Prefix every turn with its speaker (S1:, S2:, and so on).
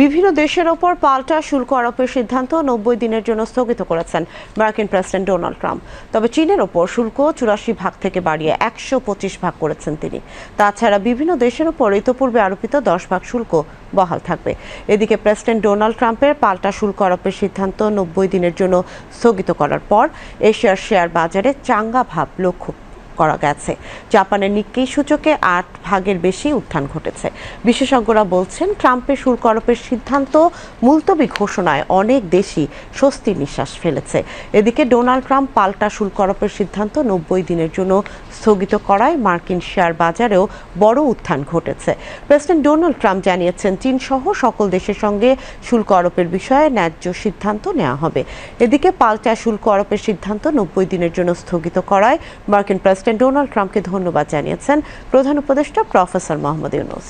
S1: বিভিন্ন দেশের ওপর পাল্টা শুল্ক আরোপের সিদ্ধান্ত 90 দিনের জন্য স্থগিত করেছেন মার্কিন প্রেসিডেন্ট ডোনাল্ড ট্রাম্প। তবে চীনের ওপর শুল্ক 84 ভাগ থেকে বাড়িয়ে 125 ভাগ করেছেন তিনি। তাছাড়া বিভিন্ন দেশের ওপর ইতোপূর্বে আরোপিত 10 ভাগ শুল্ক বহাল থাকবে। এদিকে প্রেসিডেন্ট ডোনাল্ড ট্রাম্পের পাল্টা শুল্ক আরোপের সিদ্ধান্ত 90 দিনের জন্য স্থগিত করার পর এশিয়ার শেয়ার বাজারে চাঙ্গা ভাব লক্ষ্য করা গেছে। জাপানের নিক্কেই সূচকে 8 ভাগের বেশি উত্থান ঘটেছে। বিশেষজ্ঞরা বলছেন, ট্রাম্পের শুল্ক আরোপের সিদ্ধান্ত মুলতবি ঘোষণায় অনেক দেশই স্বস্তির নিঃশ্বাস ফেলেছে। এদিকে ডোনাল্ড ট্রাম্প পাল্টা শুল্ক আরোপের সিদ্ধান্ত 90 দিনের জন্য স্থগিত করায় মার্কিন শেয়ার বাজারেও বড় উত্থান ঘটেছে। প্রেসিডেন্ট ডোনাল্ড ট্রাম্প জানিয়েছেন, চীন সহ সকল দেশের সঙ্গে শুল্ক আরোপের বিষয়ে ন্যায্য সিদ্ধান্ত নেওয়া হবে। এদিকে পাল্টা শুল্ক আরোপের সিদ্ধান্ত 90 দিনের জন্য স্থগিত করায় মার্কিন প্রেসিডেন্ট ডোনাল্ড ট্রাম্পকে ধন্যবাদ জানিয়েছেন প্রধান উপদেষ্টা প্রফেসর মোহাম্মদ ইউনূস।